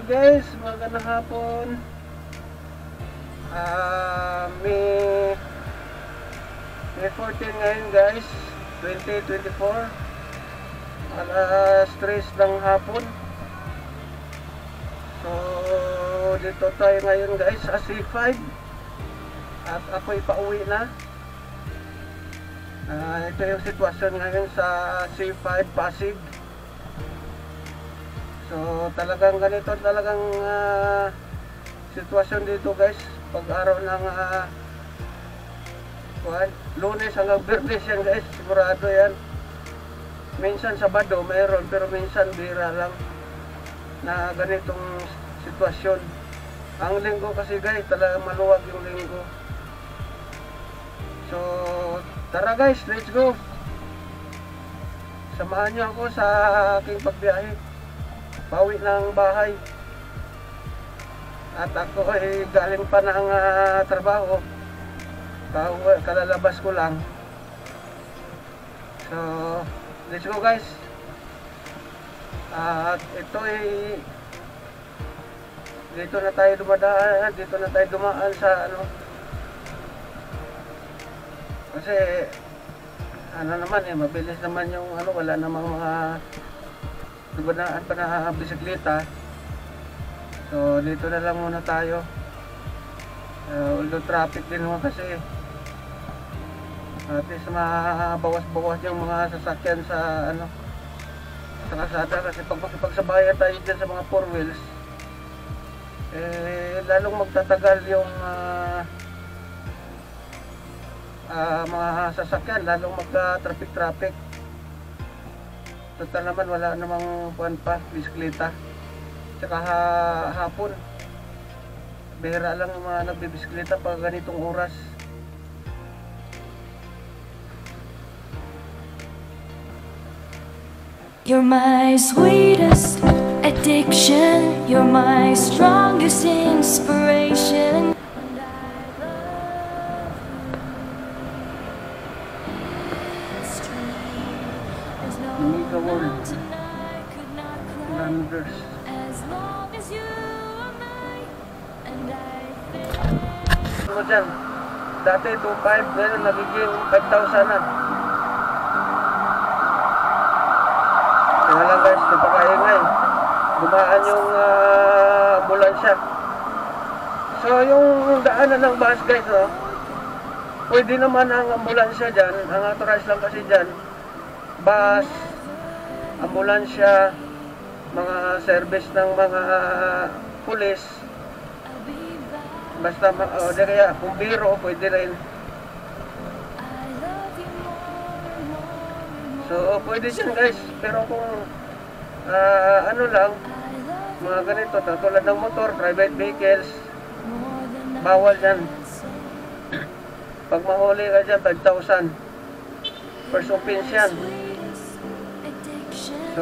guys, magandang hapon. May 14 ngayon guys, 2024. Alas 3 ng hapon. So dito tayo ngayon guys sa C5. At ako'y pauwi na. Ito yung sitwasyon ngayon sa C5 Pasig. So talagang ganito talagang sitwasyon dito guys. Pag araw ng Lunes hanggang Biyernes yan guys, sigurado yan. Minsan Sabado mayroon, pero minsan bira lang na ganitong sitwasyon. Ang linggo kasi guys, talagang maluwag yung linggo. So tara guys, let's go. Samahan nyo ako sa aking pagbiyahe pauwi ng bahay. At ako ay galing pa ng trabaho, kalalabas ko lang. So let's go guys. At ito ay dito na tayo dumaan sa kasi naman mabilis naman yung wala namang mga dumadaan pa na bisikleta. So dito na lang muna tayo. Although traffic din naman kasi, at least mabawas-bawas yung mga sasakyan sa sa kalsada. Kasi pag makipagsabayan tayo dyan sa mga 4 wheels, lalong magtatagal yung mga sasakyan, lalong magka-traffic. Total naman wala namang puwan pa, bisikleta. Tsaka hapon, bihira lang yung mga nagbibisikleta pag ganitong oras. You're my sweetest addiction, you're my strongest inspiration. Mega World Landers. Ano dyan? Dati 2.5, ngayon nagiging 5,000 na. Kaya lang guys, napakaingay. Dumaan yung ambulansya. So yung daanan ng bus guys, pwede naman ang ambulansya dyan. Ang authorized lang kasi dyan, bus, ambulansya, mga service ng mga pulis, basta di kaya bumbiro pwede rin. So pwede dyan guys, pero kung lang, mga ganito tulad ng motor, private vehicles, bawal yan. Pag mahuli ka dyan, 5,000 first offense yan. So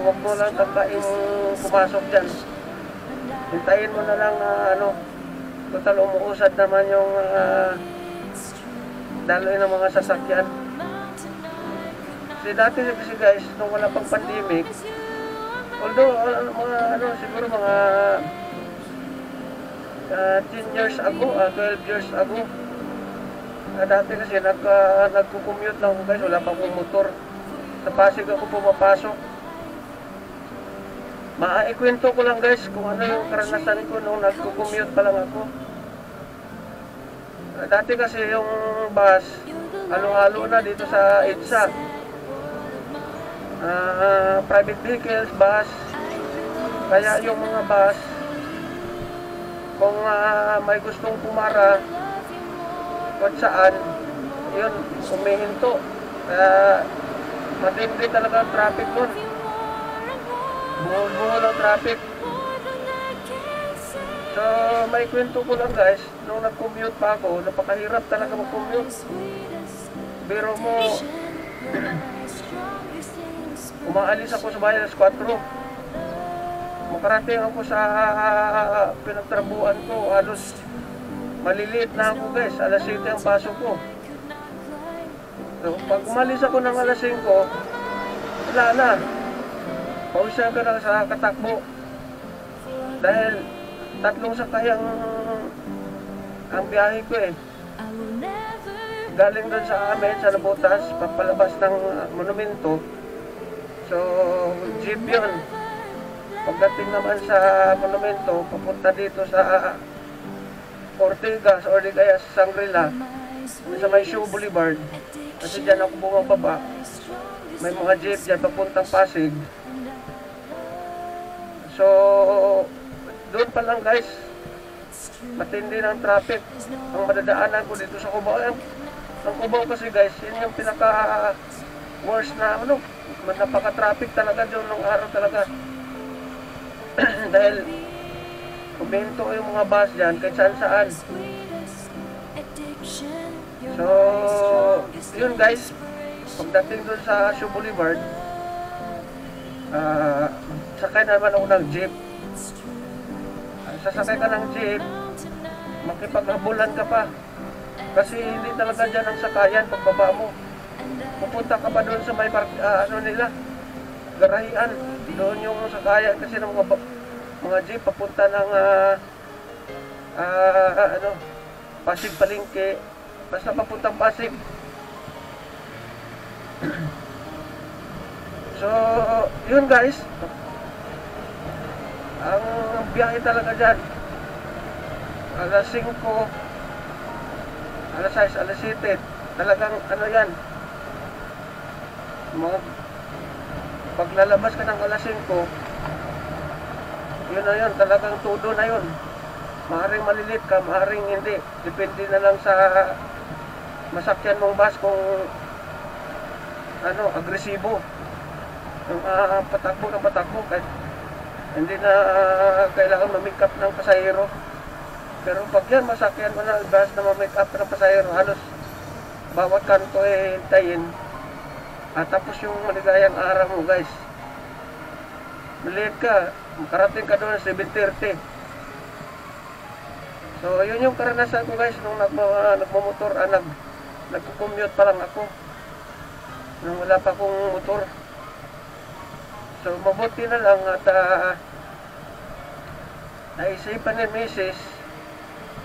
huwag mo lang tambain pumasok dyan. Hintayin mo na lang total umuusad naman yung daloy ng mga sasakyan. Kasi dati kasi guys, nung wala pang pandemic, although siguro mga 10 years ago, 12 years ago, dati kasi nagko-commute lang ako guys, wala pang motor. Sa Pasig ako pumapasok. Maikwento ko lang guys kung ano yung karanasan ko nung nagko-commute pa lang ako. Dati kasi yung bus, halo-halo na dito sa EDSA. Private vehicles, bus. Kaya yung mga bus, kung may gustong pumara kung saan, yun, umihinto. Matindi talaga ang traffic doon. Buhol ang traffic. So may kwento ko lang guys, nung nag-commute pa ako, napakahirap talaga mag-commute. Biro mo, umaalis ako sa bayan alas 4. Makarating ako sa pinagtrabuhan ko, halos maliliit na ako guys, alas 7 ang pasok ko. So, pag umalis ako ng alas 5, wala na. Pauwisan ka na sa katakbo. Dahil tatlong sakay ang biyahe ko eh. Galing doon sa amin, sa Nabutas, papalabas ng monumento. So, jeep yun. Pagdating naman sa monumento, papunta dito sa Ortigas or di kaya sa Sangrila, sa may Shoe Boulevard. Kasi dyan ako bumababa. May mga jeep dyan papuntang Pasig. So, doon pa lang guys, matindi ng traffic. Ang madadaanan ko dito sa Cubao. Ang Cubao kasi guys, yun yung pinaka worst na napaka-traffic talaga doon nung araw talaga. Dahil kuminto yung mga bus dyan kahit saan. So, yun guys, pagdating doon sa Shoe Boulevard, sakay naman ako ng jeep. Sasakay ka ng jeep, makipaghabulan ka pa. Kasi hindi talaga dyan ang sakayan pagbaba mo. Pupunta ka pa doon sa may garahian. Doon yung sakayan kasi ng mga jeep papunta ng Pasig Palengke. Basta papuntang Pasig. So, yun guys. Ang biyahe talaga dyan. Alas 5, alas 6, alas 7. Talagang yan. Paglalabas ka ng alas 5, yun na yun. Talagang todo na yun. Maaaring malilit ka, maaaring hindi. Depende na lang sa masakyan mong bus kung agresibo. Yung patakbo ng patakbo kahit hindi na kailangan ma-make up ng pasahero. Pero pag yan masakyan mo na bus na ma-make up ng pasahero, halos bawat kanto hintayin. At tapos yung maligayang araw mo guys, maliit ka, makarating ka doon 7:30. So yun yung karanasan ko guys nung nagmamotor, nagko-commute pa lang ako nung wala pa akong motor. So mabuti na lang at naisipan ni Mrs.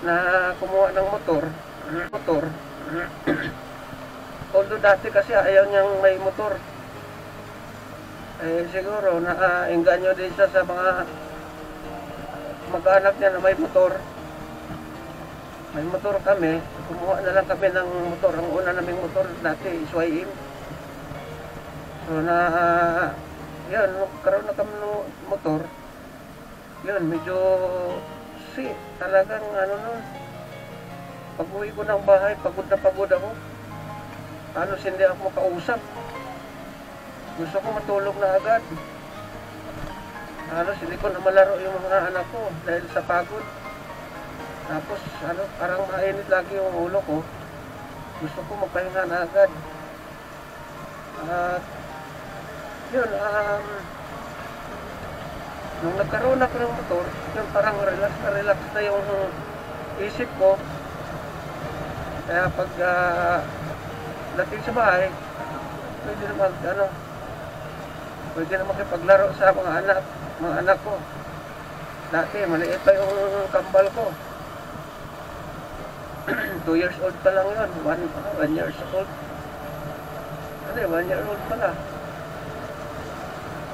na kumuha ng motor. Although dati kasi ayaw niyang may motor. Siguro nainganyo din siya sa mga mag-anak niya na may motor. May motor kami, kumuha na lang kami ng motor. Ang una naming motor dati, Iswaim. So yun, karoon na kami ng motor. Yun, medyo talagang nun. Pag uwi ko ng bahay, pagod na pagod ako. Halos hindi ako makausap. Gusto ko matulog na agad. Halos hindi ko na malaro yung mga anak ko dahil sa pagod. Tapos parang mainit lagi yung ulo ko. Gusto ko magpahinga na agad. At yun, nung nagkaroon ako ng motor, yun parang relax na yung isip ko. Kaya pag dating sa bahay, pwede na makipaglaro sa mga anak ko. Dati maliit pa yung kambal ko. 2 years old pa lang yun. 1 years old. 1 year old pala.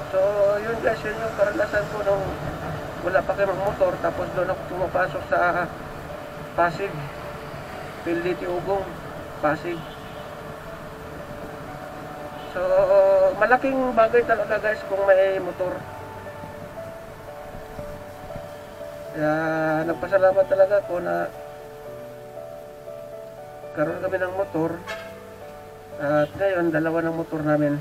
So yun guys, yun yung karanasan ko nung wala pa kayong motor. Tapos doon ako pumapasok sa Pasig, PLDT Ugong, Pasig. So malaking bagay talaga guys kung may motor. Kaya nagpasalamat talaga ako na karoon kami ng motor. At ngayon, 2 ng motor namin.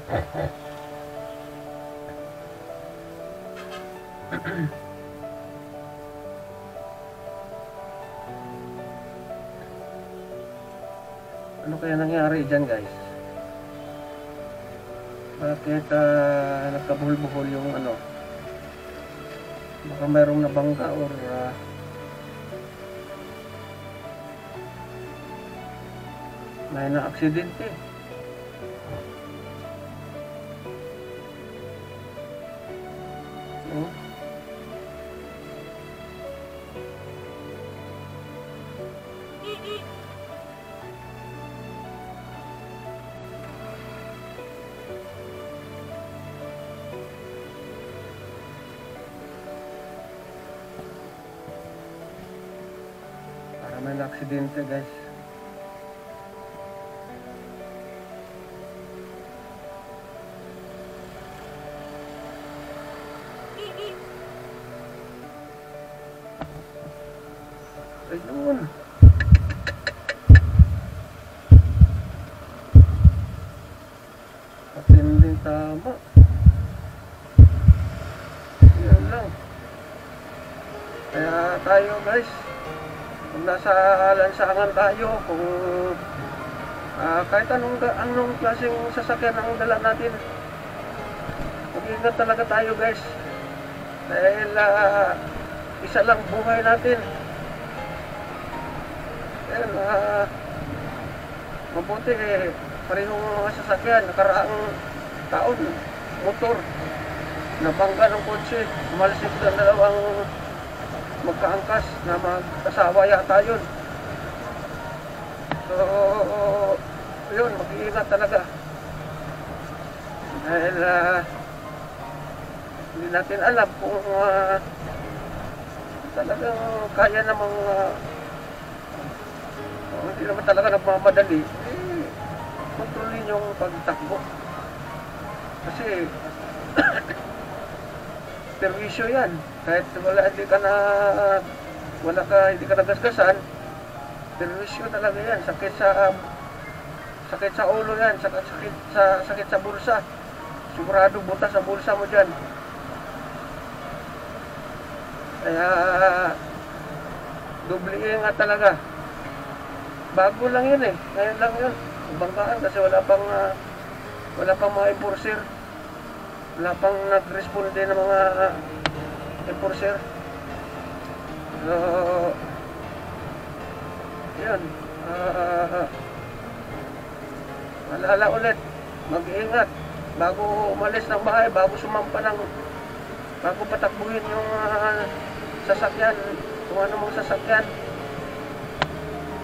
Ano kaya nangyari dyan guys? Bakit nagkabuhol-buhol yung baka mayroong nabangga or may na-aksidente. may aksidente guys. Ayun. Matinding tama. Yan lang. Kaya tayo guys, kung nasa lansangan tayo, kung kahit anong klaseng sasakyan ang dala natin, mag-ingat talaga tayo guys. Dahil isa lang buhay natin. Ayan, mabuti parehong mga sasakyan, nakaraang taon, motor, nabangga ng kotse, umalsik ng dalawang magkaangkas na magkasawa yata yun. So, yun, mag-iingat talaga. Dahil hindi natin alam kung talagang kaya namang hindi naman talaga nagmamadali, kontrolin yung pagtakbo. Kasi perwisyo yan. Kahit hindi ka nagasgasan, perwisyo talaga yan. Sakit sa ulo yan, sakit sa bulsa. Sigurado butas sa bulsa mo dyan. Kaya doble ingat talaga. Bago lang yun eh. Ngayon lang yun. Banggaan kasi wala pang mga enforcer. Wala pang nag-responde ng mga enforcer. So, yun. Alala ulit. Mag-iingat. Bago umalis ng bahay, bago patakbuhin yung sasakyan. Kung ano mong sasakyan.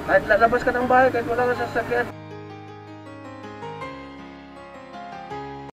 Kahit lalabas ka ng bahay, kahit wala kang sasakyan.